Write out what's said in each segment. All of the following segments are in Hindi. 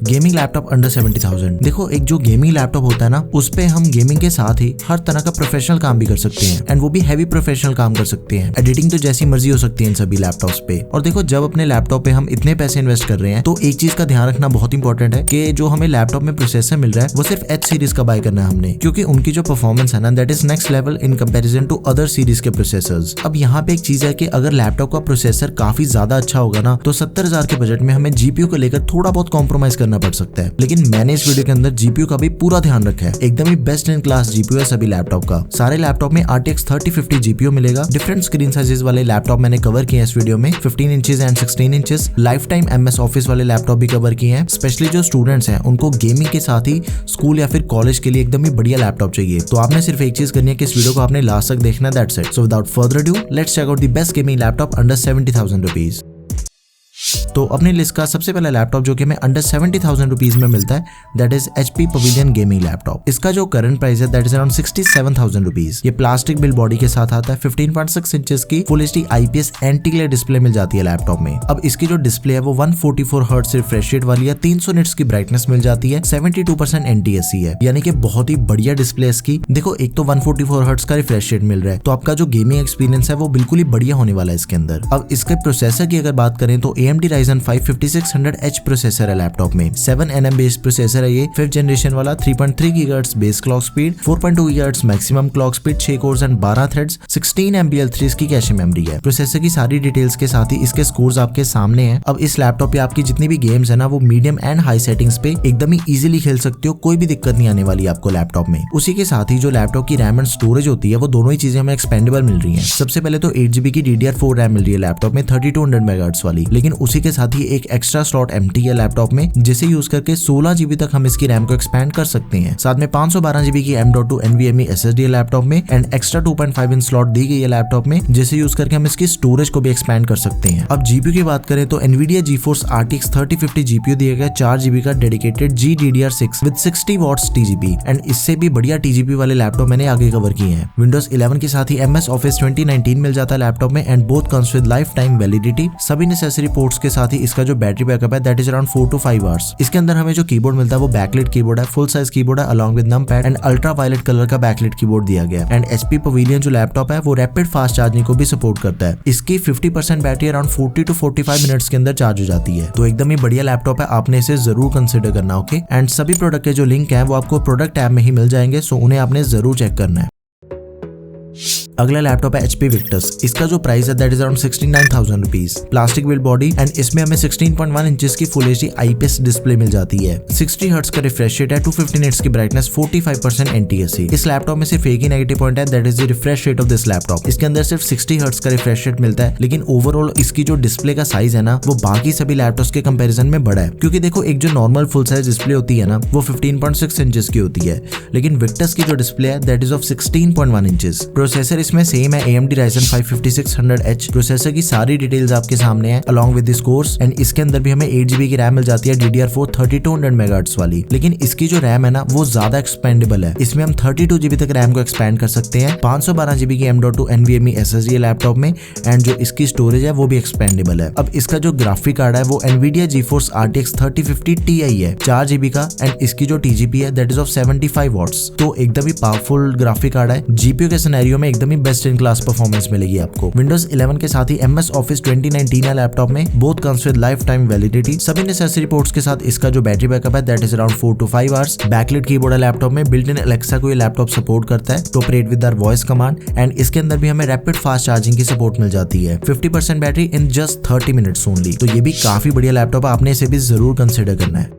Gaming laptop under 70,000। देखो एक जो गेमिंग लैपटॉप होता है ना, उस पे हम गेमिंग के साथ ही हर तरह का प्रोफेशनल काम भी कर सकते हैं, एंड वो भी हैवी प्रोफेशनल काम कर सकते हैं। एडिटिंग तो जैसी मर्जी हो सकती है इन सभी लैपटॉप्स पे। और देखो जब अपने लैपटॉप पे हम इतने पैसे इन्वेस्ट कर रहे हैं तो एक चीज का ध्यान रखना बहुत इंपॉर्टेंट है कि जो हमें लैपटॉप में प्रोसेसर मिल रहा है वो सिर्फ एच सीरीज का बाय करना है हमने, क्योंकि उनकी जो परफॉर्मेंस है ना that is next level in comparison to other series के प्रोसेसर्स। अब यहाँ पे एक चीज है कि अगर लैपटॉप का प्रोसेसर काफी ज्यादा अच्छा होगा ना तो 70,000 के बजट में हमें जीपीयू को लेकर थोड़ा बहुत कॉम्प्रोमाइज करना पड़ सकता है। लेकिन मैंने इस वीडियो के अंदर जीपीयू का भी पूरा ध्यान रखा है। एकदम ही बेस्ट इन क्लास जीपीयू है सभी लैपटॉप का। सारे लैपटॉप में RTX 3050 जीपीयू मिलेगा। डिफरेंट स्क्रीन साइजेस वाले लैपटॉप मैंने कवर किए इस वीडियो में, 15 inches and 16 inches. Life time MS office वाले लैपटॉप भी कवर किए हैं। स्पेशली जो स्टूडेंट्स हैं उनको गेमिंग के साथ ही स्कूल या फिर कॉलेज के लिए एकदम ही बढ़िया लैपटॉप चाहिए, तो आपने सिर्फ एक चीज करनी है कि इस वीडियो को आपने लास्ट तक देखना है, that's it. So without further due let's check out the best gaming laptop under 70,000 rupees. तो अपनी लिस्ट का सबसे पहला लैपटॉप जो कि हमें अंडर 70,000 रुपीज में मिलता है that is HP Pavilion gaming laptop. इसका जो करंट प्राइस है दैट इज अराउंड 67,000 रुपीज। ये प्लास्टिक बिल्ड बॉडी के साथ आता है। 15.6 इंचेस की full HD IPS anti glare display मिल जाती है लैपटॉप में। अब इसकी जो डिस्प्ले है वो 144 हर्ट्ज रिफ्रेश रेट वाली है, 300 निट्स की ब्राइटनेस मिल जाती है, 72% NTSC है, यानी कि बहुत ही बढ़िया डिस्प्ले है इसकी। देखो एक तो 144 हर्ट्ज का रिफ्रेश रेट मिल रहा है, तो आपका जो गेमिंग एक्सपीरियंस है वो बिल्कुल ही बढ़िया होने वाला है इसके अंदर। अब इसके प्रोसेसर की अगर बात करें तो AMD Ryzen 5 5600H प्रोसेसर है लैपटॉप में। 7 nm बेस्ड प्रोसेसर है ये, 5th जनरेशन वाला, 3.3 GHz base clock speed, 4.2 GHz maximum clock speed, 6 course and 12 threads, 16 MB/3 इसकी कैशे मेमोरी है। प्रोसेसर की सारी डिटेल्स के साथ ही इसके स्कोर्स आपके सामने हैं। अब इस लैपटॉप पे आपकी जितनी भी गेम्स है ना वो मीडियम एंड हाई सेटिंग्स पे एकदम ही इजीली खेल सकते हो, कोई भी दिक्कत नहीं आने वाली आपको लैपटॉप में। उसी के साथ ही जो लैपटॉप की रैम एंड स्टोरेज होती है वो दोनों ही चीजें हमें एक्सपेंडेबल मिल रही है। सबसे पहले तो 8GB की DDR4 रैम मिल रही है लैपटॉप में 3200 MHz वाली, लेकिन उसी के साथ ही एक एक्स्ट्रा स्लॉट एम्प्टी है लैपटॉप में, जिसे यूज करके 16GB तक हम इसकी रैम को एक्सपैंड कर सकते हैं। साथ में 512GB की M.2 NVMe SSD है लैपटॉप में, एंड एक्स्ट्रा 2.5 इंच स्लॉट दी गई है लैपटॉप में, जिसे यूज करके हम इसकी स्टोरेज को भी एक्सपैंड कर सकते हैं। अब जीपीयू की बात करें तो Nvidia GeForce RTX 3050 जीपीयू दिया गया 4GB का dedicated GDDR6 with 60 watts TGP, and इससे भी बढ़िया TGP वाले लैपटॉप मैंने आगे कवर किए हैं। Windows 11 के साथ ही MS Office 2019 मिल जाता है लैपटॉप में, and both comes with life time validity. सभी नेसेसरी पोर्ट्स के साथ ही इसका जो बैटरी बैकअप है that is around 4 to 5 hours. इसके अंदर हमें जो कीबोर्ड मिलता है वो बैकलिट कीबोर्ड है, फुल साइज कीबोर्ड है along with numpad, and ultra violet colour का बैकलिट कीबोर्ड दिया गया। एंड HP पवेलियन जो लैपटॉप है वो रैपिड फास्ट चार्जिंग को भी सपोर्ट करता है। इसकी 50% बैटरी अराउंड 40 to 45 मिनट्स के अंदर चार्ज हो जाती है, तो एकदम ही बढ़िया लैपटॉप है, आपने इसे जरूर कंसिडर करना। ओके, एंड सभी प्रोडक्ट के जो लिंक है वो आपको प्रोडक्ट टैब में ही मिल जाएंगे, सो उन्हें आपने जरूर चेक करना है। अगला लैपटॉप है HP Victus। इसका जो प्राइस है that is around 69,000 rupees. Plastic build body, and इसमें हमें 16.1 इंचेस की फुल HD IPS डिस्प्ले मिल जाती है, 60 हर्ट्ज का रिफ्रेश रेट है, 250 निट्स की ब्राइटनेस, 45% NTSC। इस लैपटॉप में सिर्फ एक ही नेगेटिव पॉइंट है that is the refresh rate of this laptop. इसके अंदर सिर्फ 60 हर्ट्ज का रिफ्रेश रेट मिलता है, लेकिन ओवरऑल इसकी जो डिस्प्ले का साइज है ना वो बाकी सभी लैपटॉप्स के कंपैरिजन में बड़ा है, क्योंकि देखो एक जो नॉर्मल फुल साइज डिस्प्ले होती है ना वो 15.6 इंचेस की होती है, लेकिन Victus की जो डिस्प्ले है that is of 16.1 inches. Processor इसमें सेम है, AMD Ryzen 5 5600H। प्रोसेसर की सारी डिटेल्स आपके सामने है along with this course, and इसके अंदर भी हमें 8GB की रैम मिल जाती है DDR4 3200 MHz वाली, लेकिन इसकी जो रैम है ना वो ज्यादा एक्सपेंडेबल है। इसमें हम 32GB तक रैम को एक्सपैंड कर सकते हैं। 512GB की M.2 NVMe SSD है लैपटॉप में, एंड जो इसकी स्टोरेज है वो भी एक्सपेंडेबल है। अब इसका जो ग्राफिक कार्ड है वो Nvidia GeForce RTX 3050 Ti है 4GB का, एंड इसकी जो TGP है दैट इज ऑफ 75 वॉट्स, तो एकदम ही पावरफुल ग्राफिक कार्ड है। जीपीयू के सिनेरियो में एकदम ही बेस्ट इन क्लास परफॉर्मेंस मिलेगी आपको। Windows 11 के साथ ही MS Office 2019 है लैपटॉप में, both comes with life time validity. सभी नेसेसरी पोर्ट्स के साथ इसका जो बैटरी बैकअप है that is around 4 to 5 hours. Backlit keyboard है लैपटॉप में, बिल्ट इन Alexa को ये लैपटॉप सपोर्ट करता है to operate with our voice command, and इसके अंदर भी हमें रैपिड फास्ट चार्जिंग की सपोर्ट मिल जाती है। 50% battery in just 30 minutes only, तो ये भी काफी बढ़िया लैपटॉप है, आपने इसे भी जरूर कंसिडर करना है।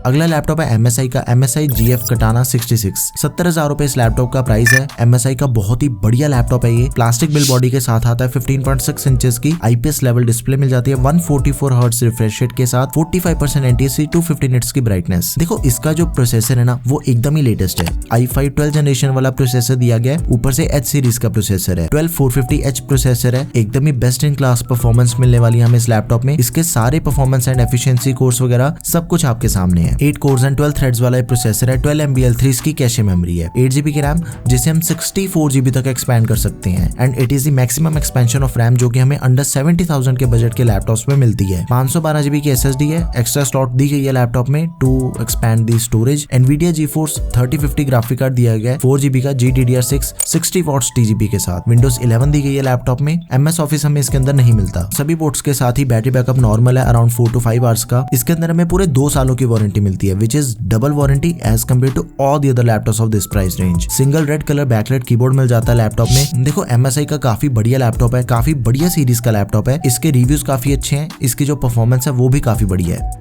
अगला लैपटॉप है MSI का MSI GF Katana 66। 70,000 रुपए इस लैपटॉप का प्राइस है। MSI का बहुत ही बढ़िया लैपटॉप है ये, प्लास्टिक बिल्ड बॉडी के साथ आता है, 15.6 इंचेस की IPS लेवल डिस्प्ले मिल जाती है, 144 हर्ट्ज रिफ्रेश रेट के साथ, 45% NTSC, 250 निट्स की ब्राइटनेस। देखो इसका जो प्रोसेसर है ना वो एकदम ही लेटेस्ट है, i5 12th जनरेशन वाला प्रोसेसर दिया गया है, ऊपर से H सीरीज का प्रोसेसर है, 12450H प्रोसेसर है, एकदम ही बेस्ट इन क्लास परफॉर्मेंस मिलने वाली है हमें इस लैपटॉप में। इसके सारे परफॉर्मेंस एंड एफिशिएंसी कोर्स वगैरह सब कुछ आपके सामने है। हैं। 8 कोर्स एंड 12 थ्रेड्स वाला प्रोसेसर है। 12 MB L3 इसकी कैशे मेमोरी है। 8 GB की रैम जिसे हम 64 GB तक एक्सपैंड कर सकते हैं and it is the maximum expansion of RAM जो कि हमें अंडर 70,000 के बजट के लैपटॉप्स में मिलती है। 512 GB की SSD है। एक्स्ट्रा स्लॉट दी गई है लैपटॉप में to expand the storage. NVIDIA GeForce 3050 graphic card दिया गया है 4 GB का GDDR6 60 वॉट्स TGP के साथ। Windows 11 दी गई है लैपटॉप में। MS Office हमें इसके अंदर नहीं मिलता। सभी पोर्ट्स के साथ ही बैटरी बैकअप नॉर्मल है अराउंड 4 to 5 आवर्स का। इसके अंदर हमें पूरे 2 सालों की वारंटी मिलती है which is double warranty as compare to all the other laptops of this price range. Single red colour backlight keyboard मिल जाता है लैपटॉप में। देखो MSI का काफी बढ़िया लैपटॉप है, काफी बढ़िया सीरीज का लैपटॉप है। इसके रिव्यूज काफी अच्छे हैं, इसकी जो परफॉर्मेंस है वो भी काफी बढ़िया है।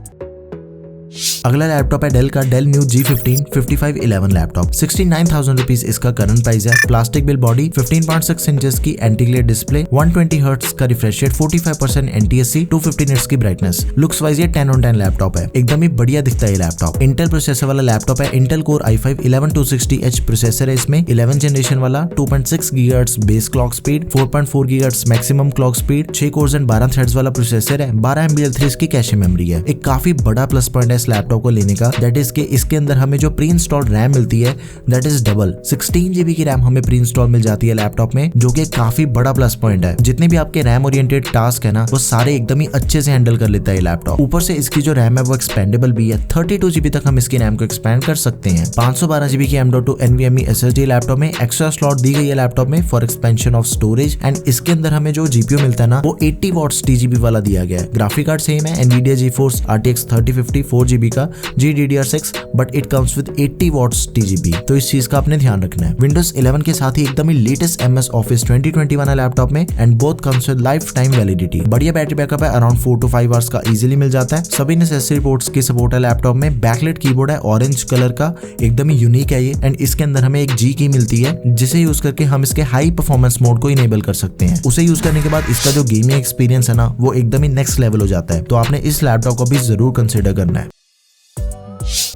अगला लैपटॉप है डेल का Dell new G15 5511 laptop. 69,000 rupees इसका करंट प्राइस है। प्लास्टिक बिल बॉडी, 15.6 इंचेस की एंटी ग्लेयर डिस्प्ले, 120 हर्ट्ज का रिफ्रेश रेट, 45% NTSC, 250 निट्स की ब्राइटनेस। लुक्स वाइज ये 10 on 10 लैपटॉप है, एकदम ही बढ़िया दिखता है ये लैपटॉप। इंटेल प्रोसेसर वाला लैपटॉप है। Intel core i5 11260H processor है इसमें। 11 जनरेशन वाला 2.6 GHz base clock speed, 4.4 GHz maximum clock speed, 6 course and 12 threads वाला प्रोसेसर है। 12 MB L3 इसकी कैशे मेमोरी है। एक काफी बड़ा प्लस पॉइंट है इस लैपटॉप को लेने का, दैट इज के इसके अंदर हमें जो प्री इंस्टॉल्ड रैम मिलती है दैट इज डबल। 16 GB की रैम हमें प्री इंस्टॉल मिल जाती है लैपटॉप में, जो कि काफी बड़ा प्लस पॉइंट है। जितने भी आपके रैम ओरिएंटेड टास्क है ना वो सारे एकदम ही अच्छे से हैंडल कर लेता है ये लैपटॉप। ऊपर से इसकी जो रैम है वो एक्सपेंडेबल भी है। 32 GB तक हम इसकी रैम को एक्सपेंड कर सकते हैं। 512 GB की M.2 NVMe SSD लैपटॉप में। एक्स्ट्रा स्लॉट दी गई है लैपटॉप में for expansion of storage and इसके अंदर हमें जो GPU मिलता है ना वो 80 वॉट्स TGP वाला दिया गया है। ग्राफिक कार्ड सेम है NVIDIA GeForce RTX 3050 4 GB का GDDR6 but it comes with 80 watts TGP, तो इस चीज का आपने ध्यान रखना है। Windows 11 के साथ ही एकदम ही लेटेस्ट MS Office 2021 है लैपटॉप में and both comes with life time validity. बढ़िया बैटरी बैकअप है अराउंड 4 to 5 आवर्स का इजीली मिल जाता है। सभी नेसेसरी पोर्ट्स की सपोर्ट है लैपटॉप में। बैकलाइट कीबोर्ड है ऑरेंज कलर का, एकदम ही यूनिक है ये एंड इसके अंदर हमें एक G की मिलती है जिसे यूज करके हम इसके हाई परफॉर्मेंस मोड को इनेबल कर सकते हैं। उसे यूज करने के बाद इसका जो गेमिंग एक्सपीरियंस है ना वो एकदम ही नेक्स्ट लेवल हो जाता है, तो आपने इस लैपटॉप को भी जरूर कंसिडर करना है।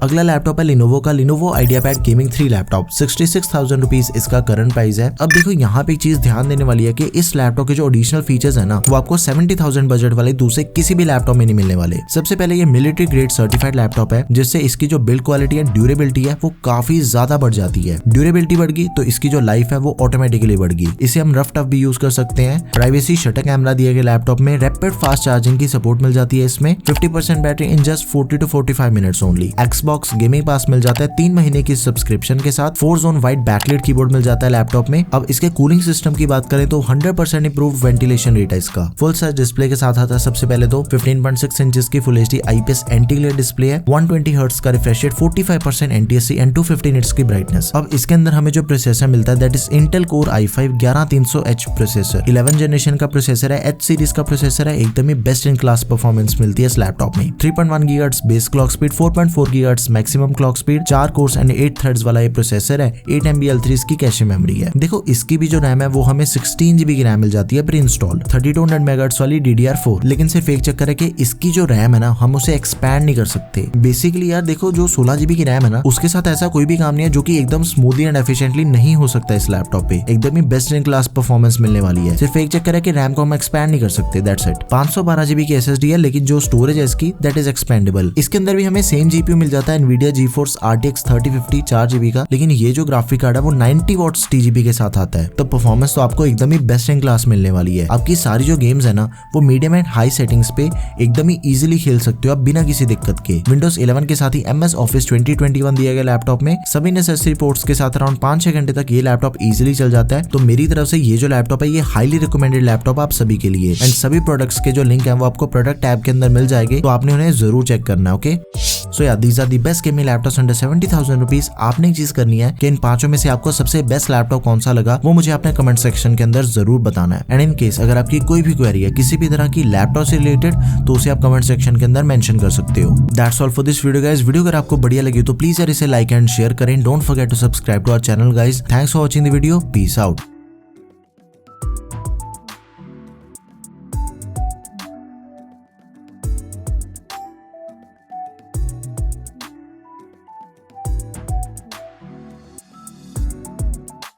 अगला लैपटॉप है लिनोवो का Lenovo IdeaPad Gaming 3 laptop. 66,000 rupees इसका करंट प्राइस है। अब देखो यहाँ पे एक चीज ध्यान देने वाली है कि इस लैपटॉप के जो एडिशनल फीचर्स है ना वो आपको 70,000 बजट वाले दूसरे किसी भी लैपटॉप में नहीं मिलने वाले। सबसे पहले ये मिलिट्री ग्रेड सर्टिफाइड लैपटॉप है जिससे इसकी जो बिल्ड क्वालिटी एंड ड्यूरेबिलिटी है वो काफी ज्यादा बढ़ जाती है। ड्यूरेबिलिटी बढ़ गई तो इसकी जो लाइफ है वो ऑटोमेटिकली बढ़ गई। इसे हम रफ टफ भी यूज कर सकते हैं। प्राइवेसी शटर कैमरा दिया गया लैपटॉप में। रैपिड फास्ट चार्जिंग की सपोर्ट मिल जाती है इसमें। 50% battery in just 40 to 45 minutes only. Xbox gaming pass मिल जाता है 3 महीने की सब्सक्रिप्शन के साथ। 4 जोन वाइड बैकलाइट कीबोर्ड मिल जाता है लैपटॉप में। अब इसके कूलिंग सिस्टम की बात करें तो 100% इंप्रूव्ड वेंटिलेशन रेट है इसका। फुल साइज डिस्प्ले के साथ आता है सबसे पहले तो 15.6 इंचेस की full HD IPS anti glare display है। 120 हर्ट्ज का refresh rate, 45% NTSC and 250 nits की ब्राइटनेस। अब इसके अंदर हमें जो प्रोसेसर मिलता है that is Intel core i5 11300H processor. 11 generation का प्रोसेसर है। H सीरीज का प्रोसेसर है। एकदम ही बेस्ट इन क्लास परफॉर्मेंस मिलती है इस लैपटॉप में। 3.1 GHz base clock speed, 4.4 GHz maximum clock speed, 4 course and 8 threads वाला ये प्रोसेसर है। 8 MB L3 इसकी कैशे मेमोरी है। देखो इसकी भी जो रैम है वो हमें 16 GB की रैम मिल जाती है प्री इंस्टॉल। 3200 MHz वाली DDR4। लेकिन सिर्फ एक चक्कर है कि इसकी जो रैम है ना हम उसे एक्सपैंड नहीं कर सकते। बेसिकली यार देखो जो 16 GB की रैम है ना उसके साथ ऐसा कोई भी काम नहीं है जो कि एकदम स्मूथली एंड एफिशिएंटली नहीं हो सकता इस लैपटॉप पे। एकदम ही बेस्ट इन क्लास परफॉर्मेंस मिलने वाली है। सिर्फ एक चक्कर है कि रैम को हम एक्सपैंड नहीं कर सकते, दैट्स इट। 512 GB की SSD है लेकिन जो स्टोरेज है इसकी दैट इज एक्सपेंडेबल। इसके अंदर भी हमें सेम GPU मिल जाता है NVIDIA GeForce RTX 3050 4 GB का, लेकिन ये जो ग्राफिक कार्ड है वो 90 वॉट्स TGP के साथ आता है। तो परफॉर्मेंस तो आपको एकदम ही बेस्ट इन क्लास मिलने वाली है। आपकी सारी जो गेम्स है ना वो मीडियम एंड हाई सेटिंग्स पे एकदम ही इजीली खेल सकते हो आप बिना किसी दिक्कत के। Windows 11 के साथ ही MS Office 2021 दिया गया लैपटॉप में। सभी नेसेसरी पोर्ट्स के साथ अराउंड 5-6 घंटे तक ये लैपटॉप इजीली चल जाता है। तो मेरी तरफ से ये जो लैपटॉप है ये हाईली रिकमेंडेड लैपटॉप आप सभी के लिए। एंड सभी प्रोडक्ट्स के जो लिंक है वो आपको प्रोडक्ट टैब के अंदर मिल जाएंगे, तो आपने उन्हें जरूर चेक करना है। ओके, सो यार these are the best gaming laptops under 70,000 rupees. आपने एक चीज करनी है कि इन पांचों में से आपको सबसे बेस्ट लैपटॉप कौन सा लगा वो मुझे अपने कमेंट सेक्शन के अंदर जरूर बताना है। एंड इन केस अगर आपकी कोई भी क्वेरी है किसी भी तरह की लैपटॉप से रिलेटेड तो उसे आप कमेंट सेक्शन के अंदर मेंशन कर सकते हो। That's all for this video guys. Video अगर आपको बढ़िया लगी तो प्लीज यार इसे लाइक एंड शेयर करें। Don't forget to subscribe to our channel guys. Thanks for watching the video. Peace out.